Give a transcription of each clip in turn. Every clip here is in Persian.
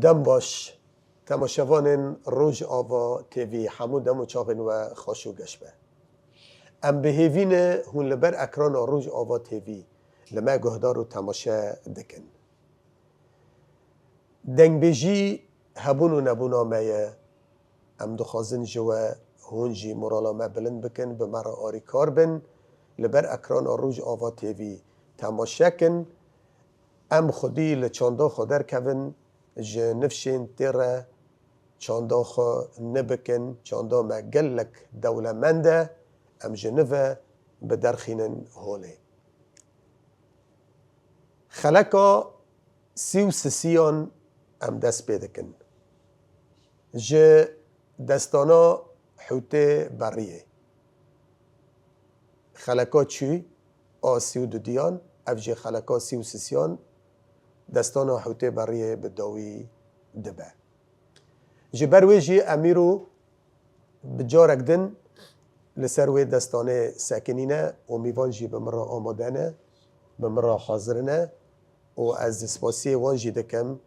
دم باش تماشاوان روج آوا تیوی همو دم و چاقن و خاشو گشبه ام به هیوین هون لبر اکران روج آوا تیوی لما گهدار و تماشا دکن دنگ بیجی هبون و نبون آمایه ام دخوازن جوه هون جی مورالا ما بلند بکن به مرا آری کار بن لبر اکران روج آوا تیوی تماشا کن ام خودی لچاندا خودر کون جه نفشین تیره چاندا خو نبکن چاندا ما گلک دولمنده ام جنوه به درخینن هوله خلقا سیو سسیان ام دست پیدکن جه دستانا حوته بریه خلقا چی؟ آسیو دو دیان اف جه خلقا سیو سسیان دستانا حوته بریه بداوی دبه جبروی جی امیرو بجارک دن لسروی دستانه ساکنینه و میوان جی بمرا آمادنه بمرا حاضرنه و از سپاسی وان جی دکم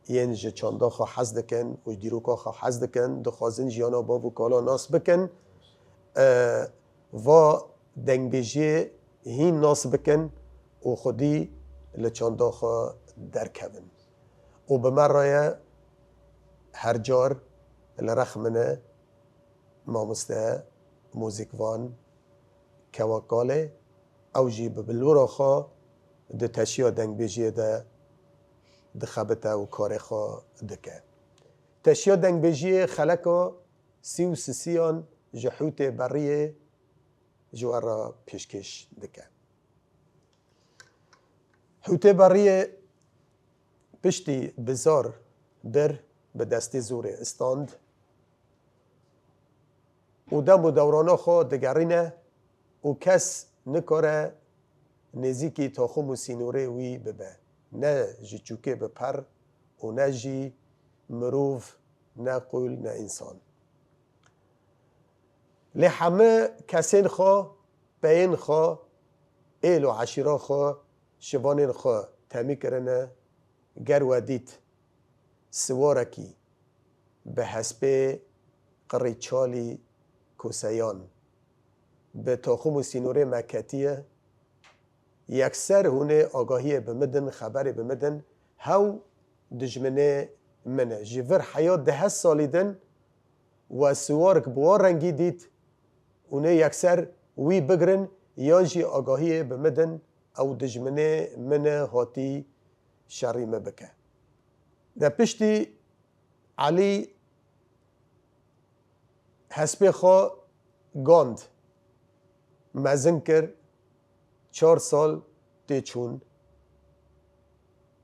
ین جی چاندا خوا حز دکن و دیروکا خوا حز دکن دخوازن جیانا باب و کالا ناس بکن و دنگ بیجی هین ناس بکن و خودی لچاندا خوا درکون و بمرای هر جار لرخمنه مامسته موزیکوان کواکاله او جی ببلورا خوا ده تشیا دنگ بیجی ده دخبته و کار خوا دکه تشیا دنگ بیجی خلقا سیو سسیان جحوت بریه جوارا پیشکش دکه حوت بریه پشتی بزار بر به دستی زور استاند و دم و دورانا خوا دگرینه و کس نکاره نزیکی تاخم و سینوره وی ببه نه جی چوکه بپر و نه جی مروف نه قول نه انسان لی همه کسین خوا بین خوا ایل و عشیرا خوا شوانین خوا تمی کرنه گر و دیت سوارکی به حسب قری چالی کوسیان به تاخم و سینوره مکتیه یکسر هونه آگاهی بمدن خبر بمدن هاو دجمنه منه جیور حیات 10 سالی دن و سوارک بوار رنگی دید هونه یکسر وی بگرن یا جی آگاهی بمدن او دجمنه منه هاتی شریمه بکه در پشتی علی حسب خوا گاند مزن کر 4 سال تی چون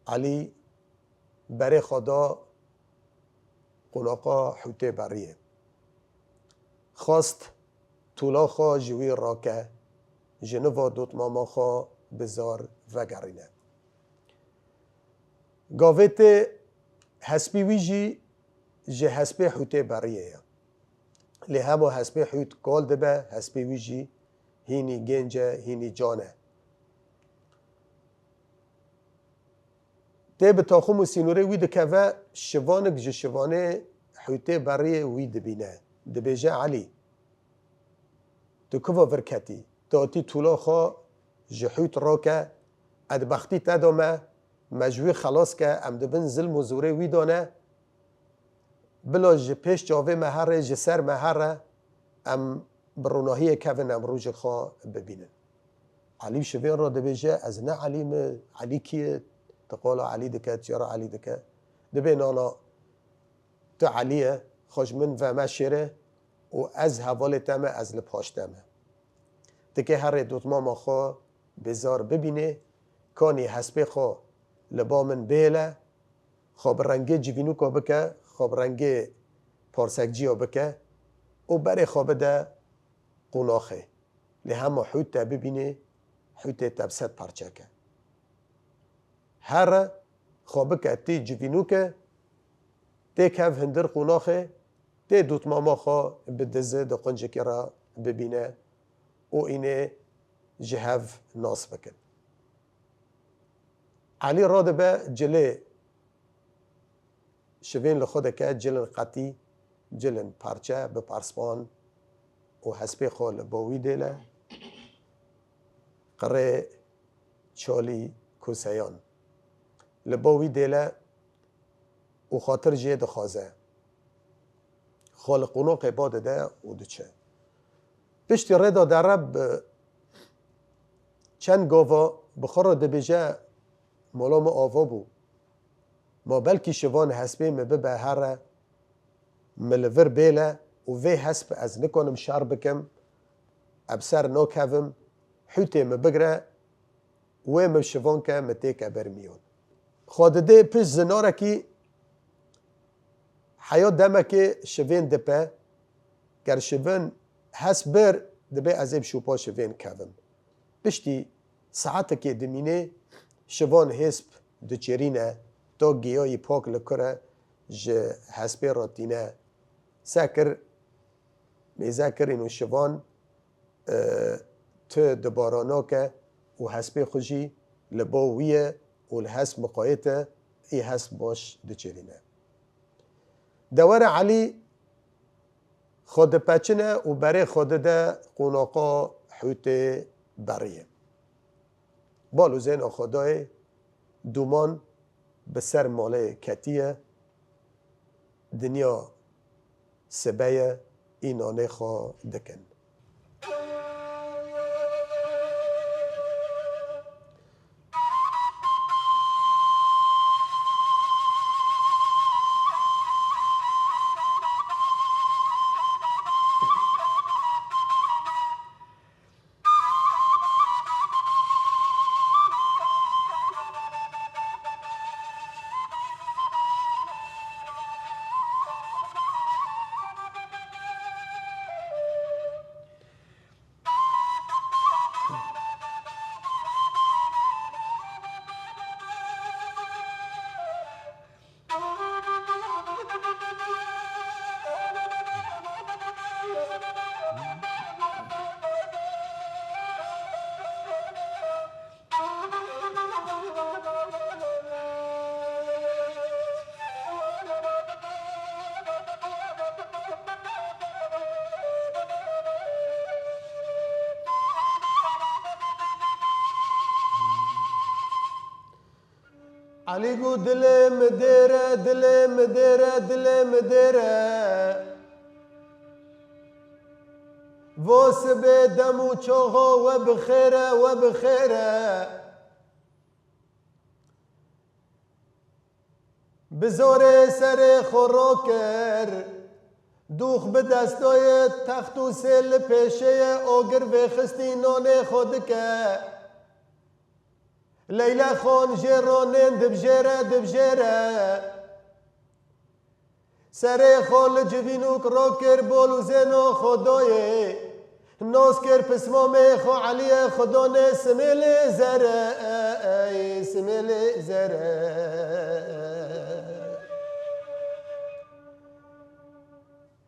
علی بره خدا قناقا حوته بریه خواست طولا خوا جوی راکه جنوا دوت ماما خوا بزار وگرینه گاوت حسبی ویجی جه حسب حوته بریه لی همو حسب حوت کال دبه حسب ویجی هینی گنجه هینی جانه ده به تاخم و سینوره وی دکوه شوانک جه شوانه حوته بریه وی دبینه دبیجه علی دکوه ورکتی داتی طولا خوا جه حوت راکه ادبختی تدامه مجوی خلاص که ام دبن ظلم و زوره وی دانه بلا جه پیش جاوه مهره جه سر مهره ام بروناهی کون ام روژ خواه ببینن علی شوین را دبیجه از نه علی کیه تقالا علی دکه تیارا علی دکه دبی نانا تو علیه خوش من و ما شیره و از حوال تمه از لپاش تمه دکه هر دوت ماما خواه بزار ببینه کانی حسب خواه لبا من بیله خواب رنگه جوینو که بکه خواب رنگه پارسک جیا بکه و بره خواب ده قناخه لی همه حوت تا ببینه حوت تا بسد پرچه که هر خواب که تی جوینو که تی که هندر قناخه تی دوت ماما خواه بدزه ده قنجه که را ببینه و اینه جهف ناس بکن علی را ده به جله شوین لخود که جلن قطی جلن پارچه به پارسپان و حسبی خال باوی دیله قره چالی کوسیان لباوی دیله و خاطر جه دخوازه خال قنوق عباده ده و دچه پشتی ردا در رب چند گاوا بخورا دبیجه مولا ما آوا بو ما بلکی شوان حسبی مبه هر ملور بیله و وی حسب از نکنم شر بکم ابسر ناکوم حوتی مبگره و مشوان که متیک برمیون خود ده پیش زناره کی حیات دمه که شوین دپه گر شوین حسب بر دبه ازیب شوپا شوین کوم پشتی ساعت که دمینه شوان حسب دچرینه تا گیایی پاک لکره جه حسبی راتینه سکر میذکر اینو شوان تو دبارانا که و حسب خوشی لباویه و الحسب مقایته ای حسب باش دچرینه دور علی خود پچنه و برای خود ده قناقا حوت بریه بالو زین خدای دومان به سر ماله کتیه دنیا سبیه اینانه خوا دکن علی گو دلم دیره دلم دیره دلم دیره واس به دم و چاغا و بخیره و بخیره بزار سر خوراکر دوخ به دستای تخت و سل پیشه آگر و خستی نان خود که لیلا خان جرانن دبجره دبجره سر خال جوینوک را کر بالو زنا خدای ناس کر پسمام خو علی خدا نه سمیل زره سمیل زره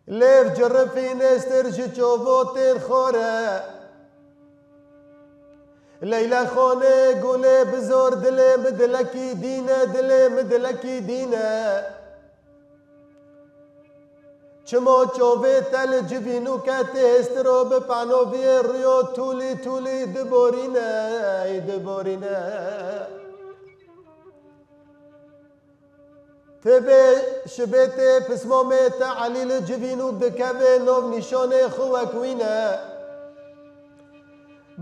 لیف جرفی نستر جچواتر خوره لیلا خانه گله بزار دل مدلکی دینه دل مدلکی دینه چما چاوه تل جبینو کت استرا به پناوی ریا تولی تولی دبارینه دبارینه تبه شبت پسمامت علیل جبینو دکوه نو نشانه خوکوینه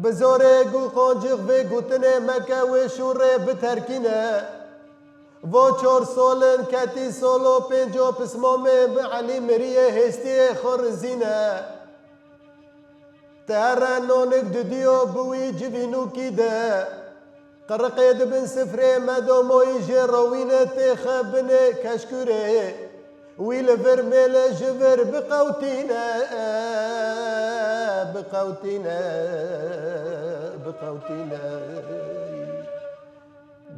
بزاره گو خانجق و گوتنه مکه و شوره بترکینه و 4 سالن کتی سالو 50 پسمامه به علی مریه هستی خورزینه تهره نانک ددیو بوی جوینو کی ده قرقید بن سفره مدامای جراوینه تخبنه کشکوره ویل فرمل جبر بقوتینه بقوتینه بقوتینه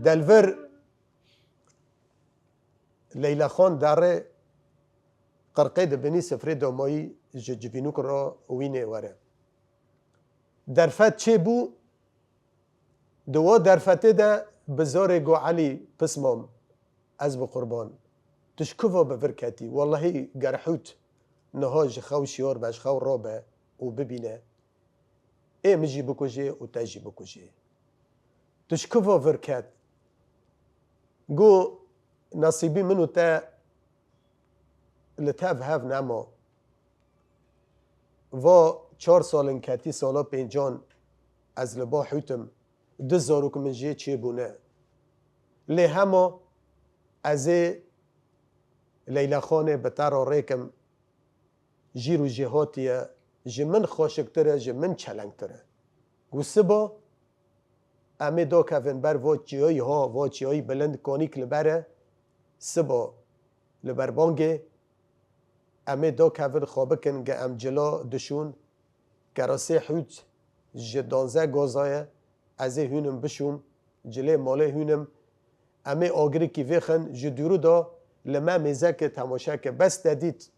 دلفر لیلا خان داره قرقید بنی سفره دامایی جبینوک را وینه وره درفت چه بو دوا درفته ده بزار گو علی پسمام از بقربان تشكفو بفركتي والله قرحوت نهاج خو شيور باش خو رابع وببينه ايه مجي بكوجي وتاجي بكوجي تشكفو فركات قو نصيبي منو تا لتاف هاف نامو و 4 سالن کتی سالا پینجان از لبا حوتم 2000 که من جه چه بونه لی همه از لیلا خانه بتر ریکم جیرو جهاتیه جمن خوشکتره جمن چلنگتره گوسبا امی دو کفن بر واچیایی ها واچیایی بلند کانیک لبره سبا لبر بانگه امی دو کفن خوابکن گه ام جلا دشون کراسه حوت جدانزه گازایه از هونم بشوم جله ماله هونم امی آگری کی ویخن جدورو دا لما میزه که تماشا که بس دادید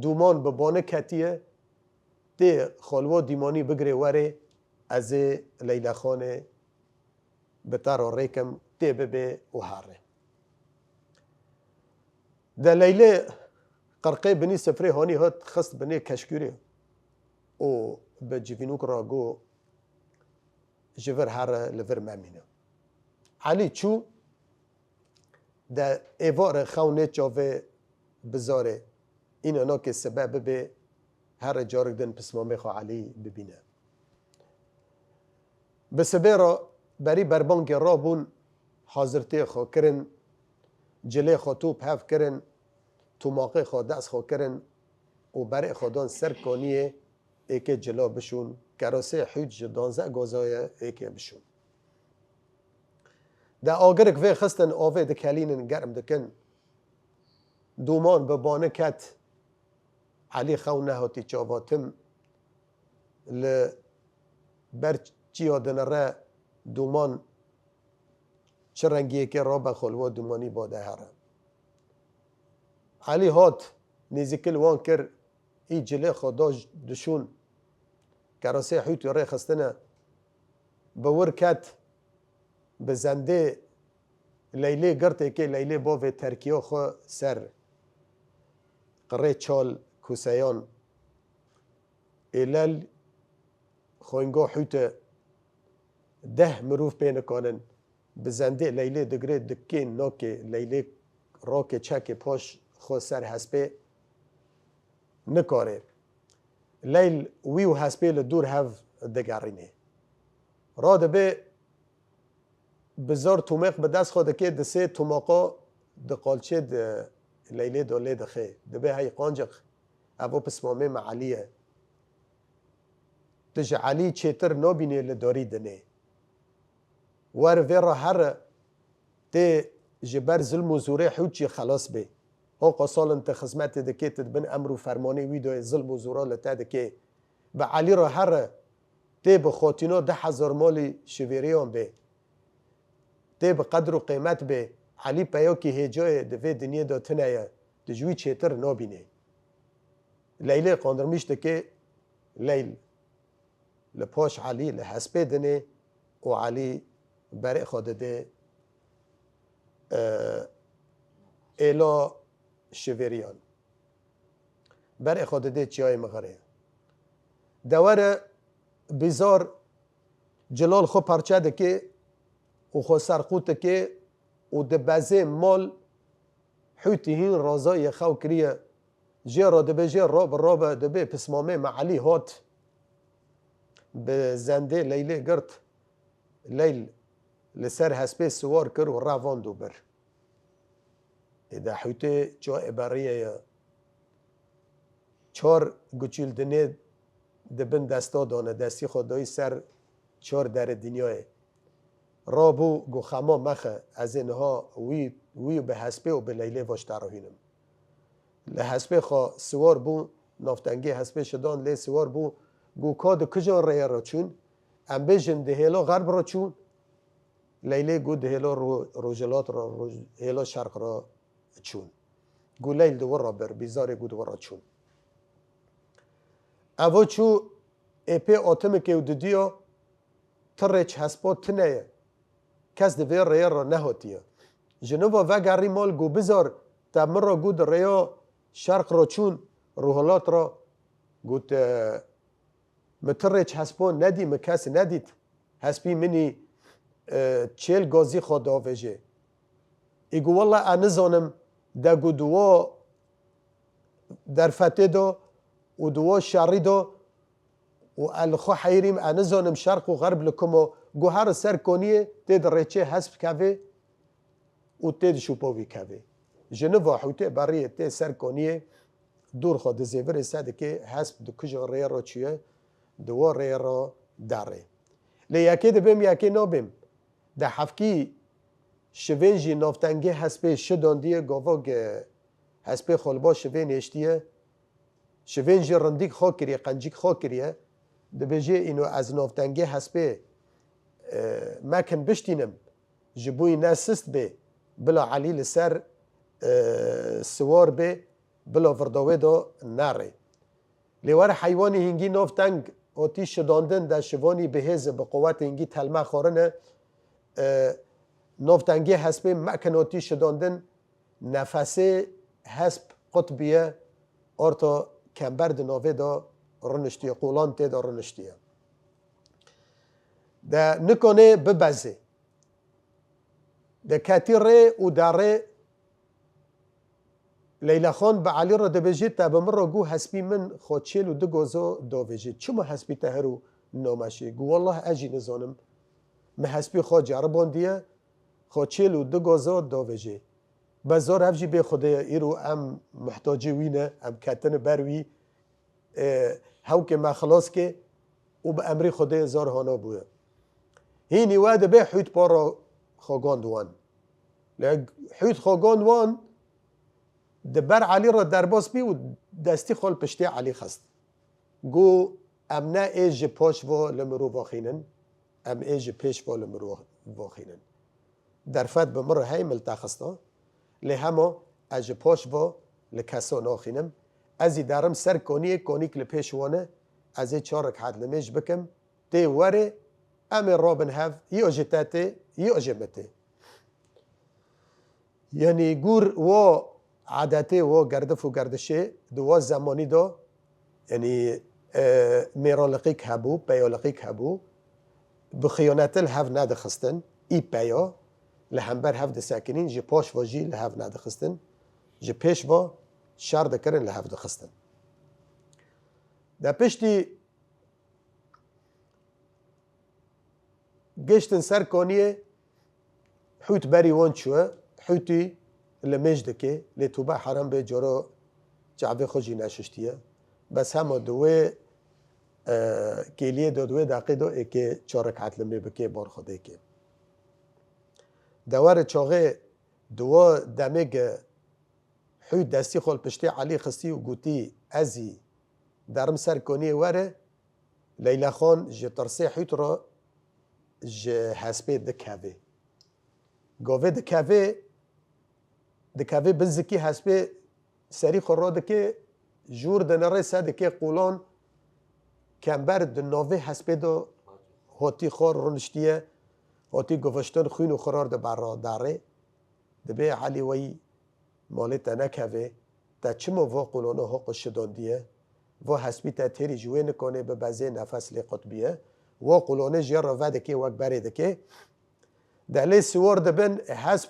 دومان به بانه کتیه دی خالوا دیمانی بگره وره از لیلا خانه بتر ریکم دی ببه و هاره ده لیله قرقه بنی سفره هانی هات خست بنی کشکوری او به جوینوک را گو جور هر لور ممینه علی چو ده ایوار خونه چاوه بزاره این انا که سبب به هر جارک دن پسمامه خواه علی ببینه به سبه را بری بربانگ را بون حاضرتی خواه کرن جله خواه توپ هف کرن توماقه خواه دست خواه کرن و برای خودان سر کانیه ایک جلا بشون کراسه حوج دانزه گازای ایک بشون ده آگرک وی خستن آوه ده کلینن گرم دکن دومان به بانه کت علی خونه هاتی چاواتم برچی آدن را دومان چه رنگیه که را بخلوه دومانی باده هره علی هات نیزیکل وان کر ای جله خدا دشون کراسه حوت ره خستنه بور کت به زنده لیله گرته که لیله باوه ترکیه خو سر قره چال کوسیان ایلال خوینگاه حوت 10 مروف پین کنن به زنده لیله دگره دکه ناکه لیله راک چک پاش خو سر حسبه نکاره لیل وی و حسبه لدور هف دگرینه را دبه بزار تومق به دست خود که دسه توماقا دقالچه لیله دوله دخه دبه های قانجق او پسمامه معلیه تج علی چیتر نابینه لداری دنه ور ویرا هر ته جبر ظلم و زوره حوچی خلاص به ها قصال انت خدمت دکه تدبن امر و فرمانه ویدو ظلم و زوره لتا دکه به علی را هر ته به خاطینا 10,000 مال شویریان به ته به قدر و قیمت به علی پیا که هجای دوی دنیا داتنه دجوی چیتر نابینه لیله قاندرمیش دکه لیل لپاش علی لحسبه دنه و علی برای خود ده ایلا شویریان برای خود ده چیای مغره دواره بیزار جلال خو پرچه ده که و خو سرقوت که و ده بزه مال حوتی هین رازای خو کریه جه را ده به جه راب ده به پسمامه معلی هات به زنده لیله گرد لیل لسر حسبه سوار کر و روان دو بر ده حوته چا عبریه 4 گچیل دنه دبن دستا دانه دستی خدای سر 4 در دنیاه رابو گو خما مخه از اینها وی به حسبه و به لیله واشتر راهینم لحسبه خوا سوار بو نافتنگی حسبه شدان لی سوار بو گو کاد کجا رای را چون ام بیجن دهیلا غرب را چون لیله گو دهیلا روجلات را هیلا شرق را چون گو لیل دوار را بر بیزار گو دوار را چون اوه چو اپی آتم که او ددیا ترچ حسبات تنه کس دویر رای را نهاتیه جنوبا وگری مال گو بزار تا من را گود ریا شرق را چون روحالات را گود مترچ هسپون ندی مکس ندید هسپی منی چیل گازی خود آویجه ایگو والله انزانم دا گودوا در فتح دا و دوا شری دا و الخو حیریم انزانم شرق و غرب لکمو گو هر سر کنیه تید ریچه حسب کوه و تید شوپاوی کوه جنوا حوته بریه تید سر کنیه دور خود زیور ساده که حسب دو کجا ری را چیه دوا ری را داره لی یکی دبیم یکی نابیم ده حفکی شوین جی نافتنگه حسب شداندیه گاواگ حسب خالبا شوین اشتیه شوین جی رندیک خواه کریه قنجیک خواه کریه دبیجه اینو از نافتنگه حسب مکن بشتینم جبوی ناسست به بلا علی لسر سوار به بلا ورداوه دا نره لیوار حیوانی هنگی نافتنگ آتی شداندن در شوانی بهز به قوت هنگی تلمه خارنه نافتنگی حسب مکن آتی شداندن نفسه حسب قطبیه آرتا کمبرد ناوه دا رنشتیه قولان تی دا رنشتیه ده نکنه ببزه ده کتی ره و داره لیلا خان به علی را دبیجید تا به من را گو حسبی من خودچیل و دو گازا داویجید چما حسبی تهرو نامشه گو والله اجی نزانم من حسبی خواه جربان دیه خودچیل و دو گازا داویجید بزار افجی به خوده ایرو ام محتاجی وینه ام کتن بروی هاو که ما خلاص که و به امری خوده زار هانا بوده هینی واده به حوت پارا خواگان دوان حوت خواگان وان دبر علی را درباس بی و دستی خال پشتی علی خست گو ام نه ایج پاش و لمرو واخینن ام ایج پیش و لمرو واخینن در فت به مر های ملتا خستا لی همه اج پاش و لکسا ناخینم ازی دارم سر کنیک لپیشوانه ازی چارک حد لمیش بکم تی وره ام رابن هف یو جتاته یو جمته یعنی گور و عادته و گردف و گردشه دو زمانی دا یعنی میرالقیک هبو پیالقیک هبو بخیانت الهف ندخستن ای پیا لهمبر هف دساکنین جی پاش و جی لهف ندخستن جی پیش و شر دکرن لهف دخستن دا پشتی گشتن سر کانیه حوت بری وان چوه حوتی لمج دکه لتوبه حرام به جرا جعبه خوشی نششتیه بس همه دوه کلیه دوه دقیقه دو که چارک حتلمه بکه بار خوده که دوار چاقه دوه دمگ حوت دستی خال پشتی علی خستی و گوتی ازی درم سر کنی وره لیلا خان جه ترسه حوت را جه حسبه دکاوه گاوه دکاوه بزکی حسبه سری خورا دکه جور دنره سه دکه قولان کمبر دناوه حسبه دو هاتی خور رنشتیه هاتی گوشتن خوین و خرار ده برا داره دبه علی وی مالتا نکوه تا چما وا قولانه ها قشدان دیه و حسبی تا تیری جوه نکنه به بزه نفس لی قطبیه و قولانه جیر را وده که وک بره دکه دلی سوار دبن حسب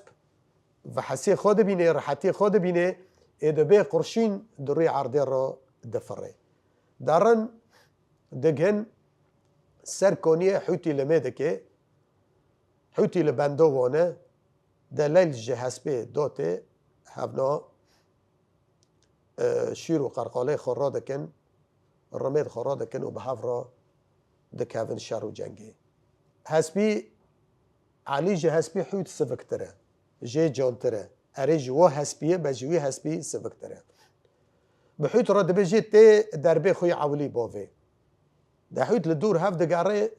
و حسی خود بینه راحتی خود بینه ادبه قرشین دری عرضه را دفره دارن دگن سر کنیه حوتی لمده که حوتی لبندو وانه دلیل جه حسبه داته هفنا شیر و قرقاله خورا دکن رمید خورا دکن و به هفرا دکاون شر و جنگی حسبی علی جه حسبی حوت سفکتره جه جانتره اره جوا حسبیه بجوی حسبی سفکتره به حوت را دبجه تی دربه خوی عولی باوه ده حوت لدور هف دگاره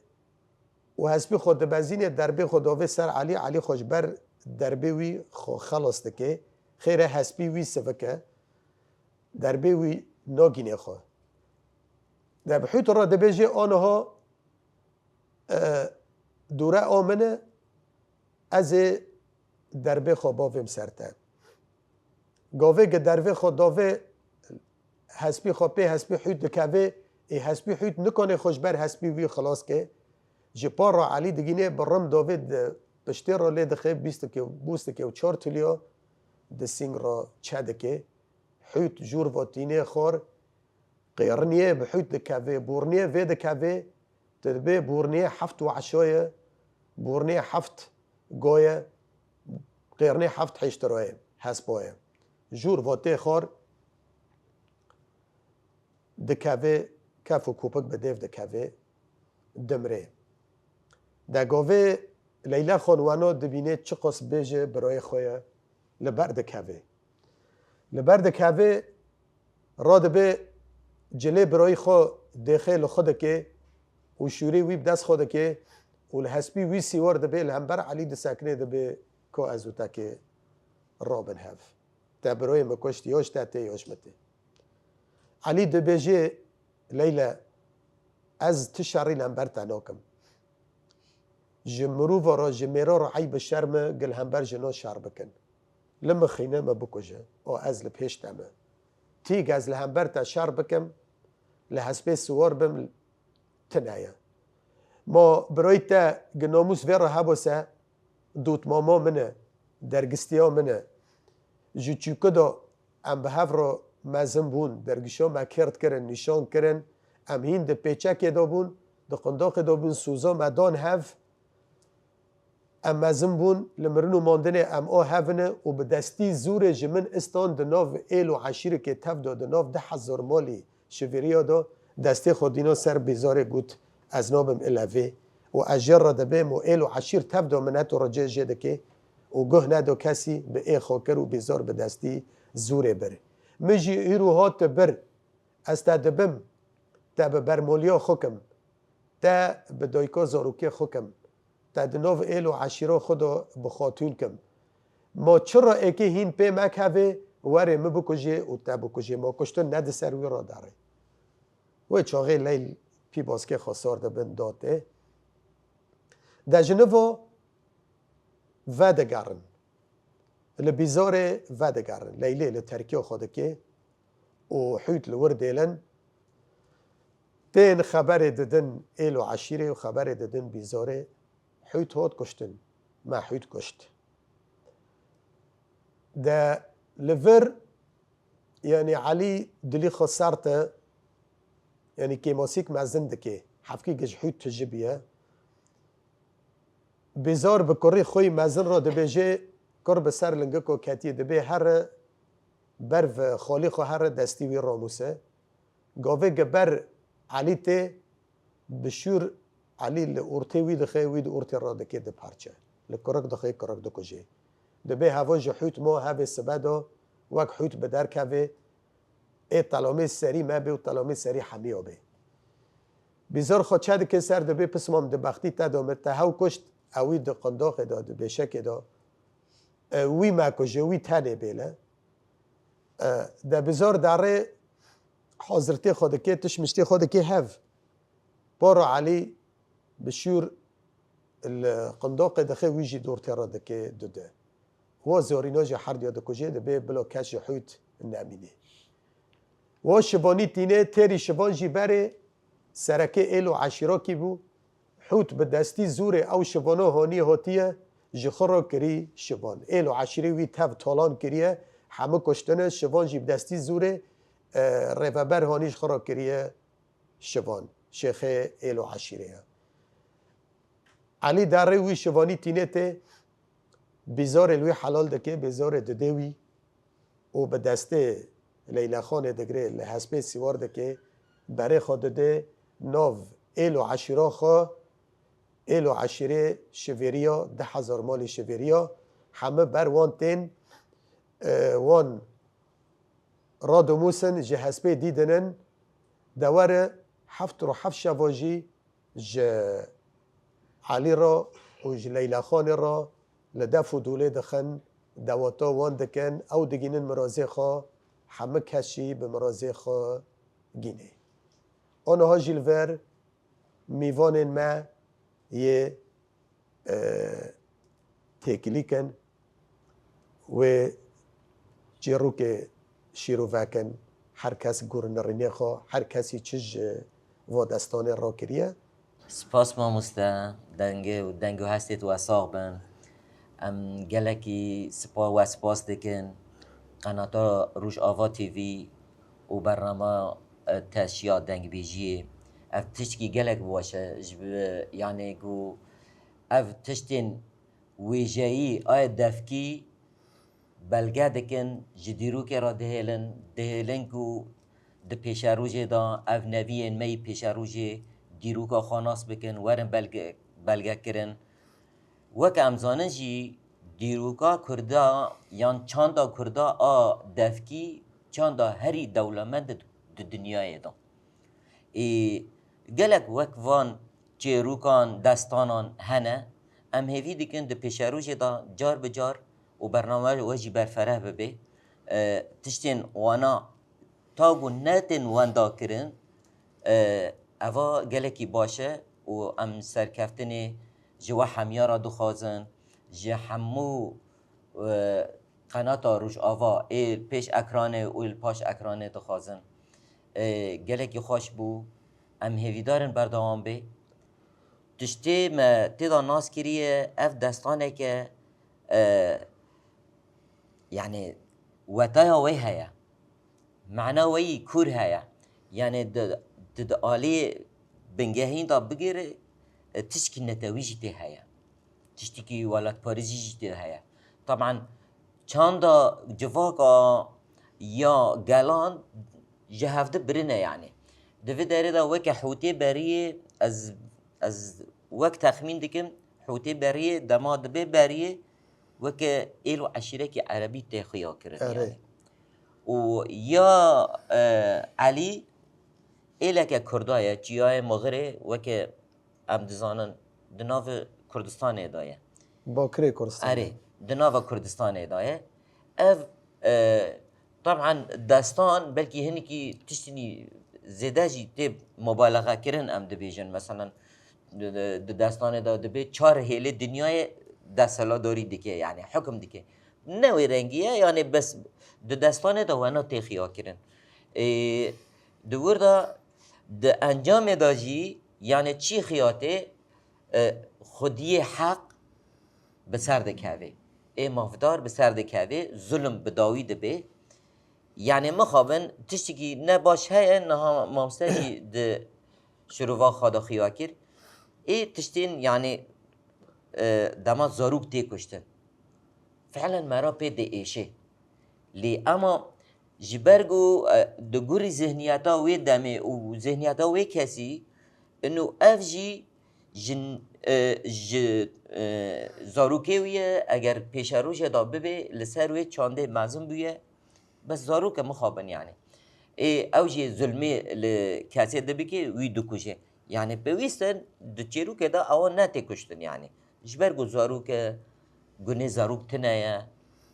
و حسبی خود دبزینه دربه خود آوه سر علی خوش بر دربه وی خلاص دکه خیره حسبی وی سفکه دربه وی ناگینه خواه ده به حوت را دبجه آنها دوره آمنه از دربه خواه باویم سرتن گاوه گدروه خود داوه هسپی خوپه هسپی حیوت دکاوه ای هسپی حیوت نکنه خوش بر هسپی وی خلاص که جپار را علی دگینه برم داوه پشتی را لی دخه بوست که و 4 تلیا دسینگ را چه دکه حیوت جور واتینه خور قیرنیه به حیوت دکاوه بورنیه وی دکاوه تدبه بورنیه 7 وعشایه بورنیه 7 گویه قیرنیه 7 حیشترایه هسپایه جور واتی خور دکاوه کف و کوپک بدیو دکاوه دمره دا گاوه لیلا خانوانا دبینه چه قص بیجه برای خواه لبر دکاوه لبر دکاوه را دبه جلی برای خواه دخه لخوده که و شوری وی بدست خوده که و لحسبی وی سیوار دبه لهمبر علی دساکنه دبه که ازوتا که رابن هف تا برای مکشت یاش تا تی یاش مته علی دبیجه لیلا از تشاری لهمبر تناکم جمرو ورا جمیرا را عیب شرم گل همبر جنا شر بکن لما خینه ما بکجه او از لپیش تمه تیگ از لهمبر تا شر بکم لحسبه سوار بم تنایا ما برای تا گناموس ویرا هبوسه دوت ماما منه درگستیا منه جو چوکه دا ام به هف را مزم بون درگشا ما کرد کرن نشان کرن ام هین ده پیچه که دا بون ده قنداق دا بون سوزا مدان هف ام مزم بون لمرنو ماندنه ام هفنه و به دستی زور جمن استان ده ناو ایل و عشیر که تف دا ده ناو 10,000 مالی شویریا دا دستی خودینا سر بیزاره گوت از نابم الوه و اجر را دبیم و ایل و عشیر تف دا منت و رجه جده که و گه ندو کسی به ای خاکر و بیزار به دستی زوره بره مجی ایرو هات بر از تا دبم تا به برمولیا خوکم تا به دایکا زاروکی خوکم تا دناو ایل و عشیرا خدا بخاتون کم ما چرا اکی هین پی مکهوه وره مبکجه و تا بکجه ما کشتن ند سروی را داره و چاقه لیل پی باسکه خسار دبن داده دا جنوو ودگرن لبیزار ودگرن لیلی لترکیه خوده که و حیوت لور دیلن تین خبر ددن ایل و عشیره و خبر ددن بیزاره حیوت هات کشتن ما حیوت کشت دا لور یعنی علی دلی خسارته یعنی که ماسیک مزن دکه حفکی گج حیوت تجبیه بیزار بکری خوی مزن را دبیجه کار به سر لنگه که کتی دبی هر برو خالی خو هر دستی وی راموسه گاوه گبر علی ته بشور علی لورته وی دخه وی دورته را دکه ده پارچه لکرک دخه کرک دکجه دبی هوا جحوت ما هوا سبدا وک حوت بدر کوه ای طلامی سری مبه و طلامی سری حمیه به بیزار خود چه که سر دبی پسمام دبختی تا دامت تا هاو کشت اوی ده قنداق داد بشک دا وی مکجه وی تنه بیله ده بزار داره حاضرتی خود که تشمشتی خود که هف بارو علی بشور القنداق دخه ویجی دورتی را دکه دده و زوریناج حرد یا دکجه ده به بلا کش حوت نامینه و شبانی تینه تری شبان جی بره سرکه ایلو عشیرا کی بو حوت به دستی زور او شبانه هانی هاتیه جخورا کری شبان ایلو عشیره وی تف طالان کریه همه کشتنه شبان جی به دستی زور رفبر هانیش خورا کریه شبان شیخ ایلو عشیره علی داره وی شبانی تینه ته بیزار الوی حلال دکه بیزار ددوی و به دسته لیلا خان دگره لحسبه سیوار دکه برای خود ده ناو ایلو عشیره خواه ایلو عشیره شویریا 10,000 مال شویریا همه بر وان تین وان را دموسن جه حسبه دیدنن دواره 7 شواجی جه علی را و جه لیلا خان را لدف و دوله دخن دواتا وان دکن او دگینن مرازه خواه همه کشی به مرازه خواه گینه آنها جلور میوان ما یه تکلی کن و جیروک شیروکن هر کس گورن رینی خو هر کسی چیز و دستان را کریه سپاس مامۆستا دەنگ و هەستێت وەساغ بن ئەم گەلێکی سپاس دەکەن قەناتە ڕۆژئاوا تیڤ و بەرنامە تەشیا دەنگبێژیە ئەف تشتکی گەلێک باشە یانێک و ئەف تشتên wêjeyî aya devkî belge dikin ji dîrokê re dihêlin ku di pêşerojê da ev neviyên me yî pêşerojê dîroka xwe nas bikin werin belgekirin weke em zanin jî dîroka Kurda yan çanda Kurda a devkî çanda herî dewlemend di dinyayê da gelek wek van çêrokan destanan hene em hêvî dikin di pêşerojê da car bi car û bername we jî berfereh bibe tiştên wana tag û netên wenda kirin eva gelekî baş e û em serkeftinê ji we hemiya re dixwazin ji hemû qenata Rojava ê pêş ekranê û ê paş ekranê dixwazin gelekî xweş bû em hêvîdarin berdewam bê tiştê me têda nas kiriye ev destaneke yani wetaya wê heye mena wê yî kûr heye yani di aliyê bingehîn da bigêre tişkî netewî jî tê heye tiştekî welatparêzî jî tê heye taban çanda civaka ya gelan ji hevdî birine yani di vê derê de weke Hûtê beriyê ez wek texmîn dikim Hûtê beriyê dema dibe beriyê weke êl û eşîrekî erebî tê xuya kirin yani û ya Elî êleke Kurda ye çiyayê Miğirê weke em dizanin di navê Kurdistanê da ye Bakirê Kurdistan erê di nava Kurdistanê da ye ev taban destan belkî hinekî tiştînî zêde jî tê mubalexe kirin em dibêjin meselan di destanê da dibe çar hêlê dinyayê destseladorî dike yani hukm dike ne wê rengî ye yani bes di destanê da wena tê xiya kirin di wir da di encamê da jî yani çî xiya tê xwediyê heq bi ser dikeve ê mafdar bi ser dikeve zulm bi dawî dibe yani mixabin tiştekî ne baş heye niha mamoste jî di şirova xwe de xiya kir ê tiştên yani dema zarok tê kuştin filan me ra pê diêşe lê ema ji ber ku di gurî zihniyeta wê demê û zihniyeta wê kesî û ev jî ji zarokê wî ye eger pêşerojê da bibe li ser wê çandê mezin bûye bes zarok e mixabin yani ew jê zulmê li kesê dibike wî dikuje yani pêwîst e di çêrokê da ewa ne tê kuştin yani ji ber ku zarok e gunê zarok tune ye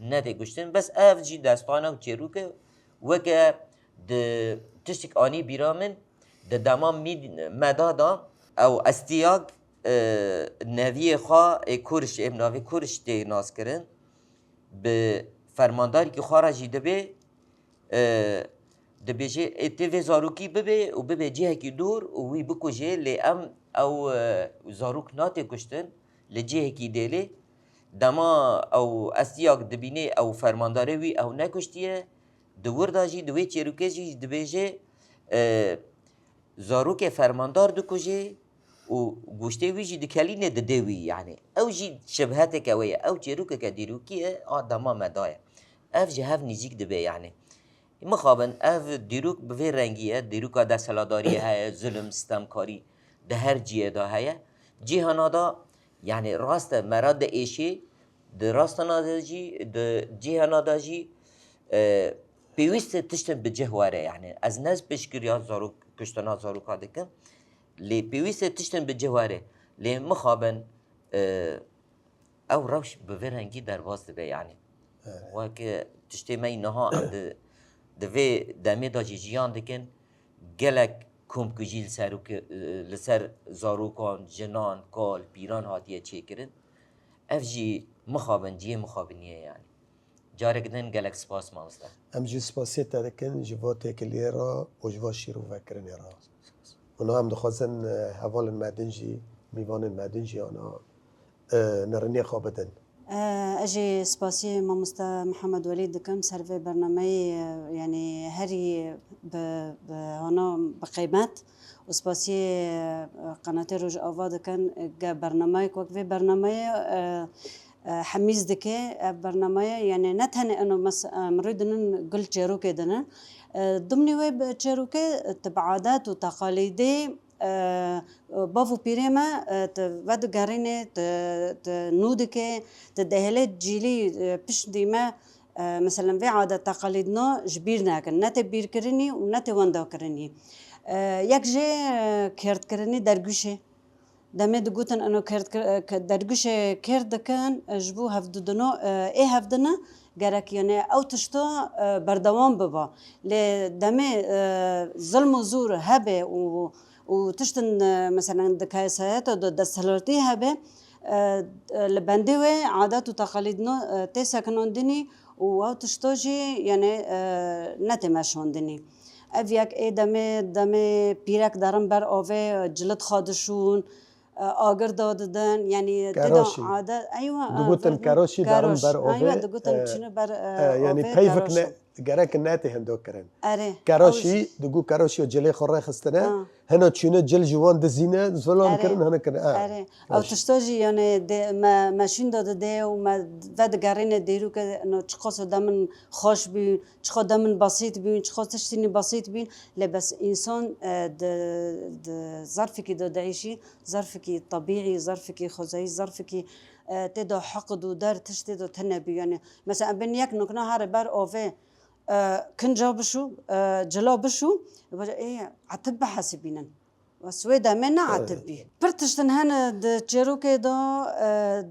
ne tê kuştin bes ev jî destana çêrok e weke di tiştek anî bîra min di dema meda da ew estiyag neviyê xwe ê Kuriş êm navê Kuriş tê nas kirin bi fermandarekî xwe re jî dibe dibêje tê vê zarokî bibe û bibe cihekî dûr û wî bikuje lê em ew zarok natê kuştin li cihekî dêlê dema ew estiyag dibîne ew fermandarê wî ew nekuştiye di wir da jî di wê çêrokê jî dibêje zarokê fermandar dikuje û goştê wî jî dikelîne di dê wî yani ew jî şibheteke wê ye ew çêrokeke dîrokî ye a dema me da ye ev ji hev nîzik dibe yani mixabin ev dîrok bi vê rengî ye dîroka destseladariye heye zulm stemkarî di her ciyê da heye cîhana da yani rast e me ra diêşe di rastana da jî di cîhana da jî pêwîst e tiştin bi cih were yani ez nez pêşkiriya zarok kuştina zaroka dikim lê pêwîst e tiştin bi cih were lê mixabin ew rewş bi vê rengî derbas dibe yani weke tiştê me yî niha di vê demê da jî jiyan dikin gelek komkujî li ser zarokan jinan kal pîran hatiye çêkirin ev jî mixabin ciyê mixabiniye yani جارك دن گلک سپاس مامستا ام جی سپاسی تدکن جوا تکلیه را و جوا شیرو وکرنی را اونا هم دخوازن حوال مدنجی میوان مدنجی آنا نرنی خوابدن اجي سپاسی مامستا محمد ولید دکم سر في برنامه يعني هري هنا بقيمات وسپاسی قناة روج آوا دکن برنامه وقت برنامه حميز دكي برنامه يعني نتهني انه مريدن قل تشيروكي دنا ضمن ويب تشيروكي تبعادات وتقاليدي بافو بيريما ود غاريني نودكي تدهلت جيلي بش ديما مثلا في عادة تقاليدنا جبيرنا كن نت بير كرني ونت وندا كرني يك جي كيرت كرني درگوشه دمه دگوتن انو درگوشه کرد کن جبو هفدودنو هفدنا گرک یعنی او تشتا بردوام ببا لی دمه ظلم و زور هبه و تشتن مثلا دکایسایت و دستهلرتی هبه لبنده و عادات و تقاليدنا تسکنون دنی و او تشتا جی یعنی نتمشون دنی اویک دمه پیرک دارم بر آوه جلد خادشون آگر دادن یعنی كراشي عادة ايوه دقوتن كراشي دارم بر اوه ايوه دقوتن شنو بر يعني أوفي بيفك كراشي. جرك الناتي هندو كرن اره كراشي دقو كراشي وجلي خوري خستنا هنا تشينا جل جوان دزينه زلام آره. كرن هنا كرن اره او تشتاجي يعني ما ماشين داده ده وما ود قرينه دیرو که انه چقاس دمن خوش بین چقا دمن بسيط بین چقا تشتینی بسيط بین لبس انسان د ظرفی که دعيشي ظرفی که طبيعي ظرفی که خزایی ظرفی که تدا حقد و در تشتی دو تنبی يعني مثلا بين یک نکنه هر بر آوه کنجا بشو جلا بشو يبقى ايه عتب حاسبينن وسويدا منا عتبي برتشتن هنا د جروكي دا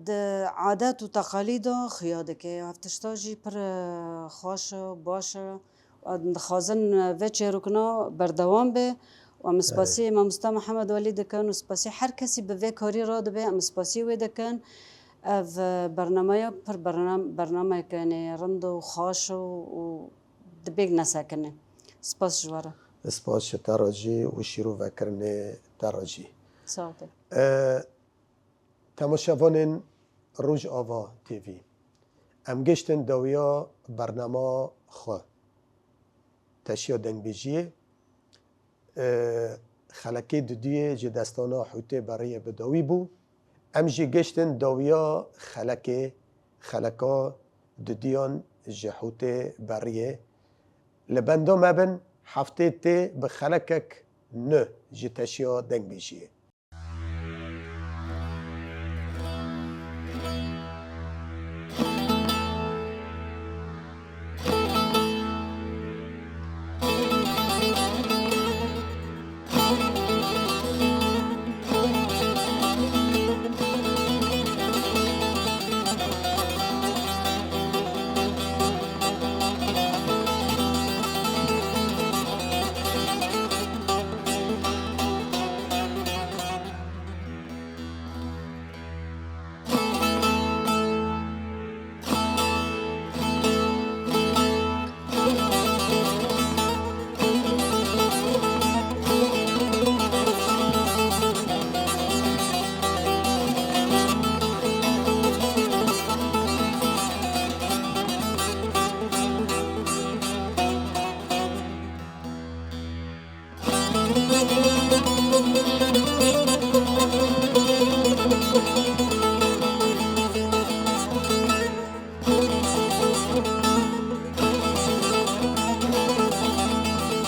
د عادات و تقاليد خيادكي هفتشتاجي پر خوش باش خازن و جروكنا بردوام به و مسپاسی امام مستا محمد ولید کن و سپاسی هر کسی به وی کاری را ده به مسپاسی وی دکن اف برنامه پر برنامه کنه رند و خاش و دبیگ نسکنه سپاس جواره سپاس تراجي وشيرو وكرني تراجي ساعته تماشاوانن روج آوا تیوی ام گشتن دویا برنامه خو تشیا دنگ بیجیه خلکی دودیه جه دستانا حوته برای بداوی بو ام جی گشتن دویا خلکا دودیان جه حوته برای لبندو مبن هفته تی به خلکک نه جه تشیا دنگ بیجیه Thank you.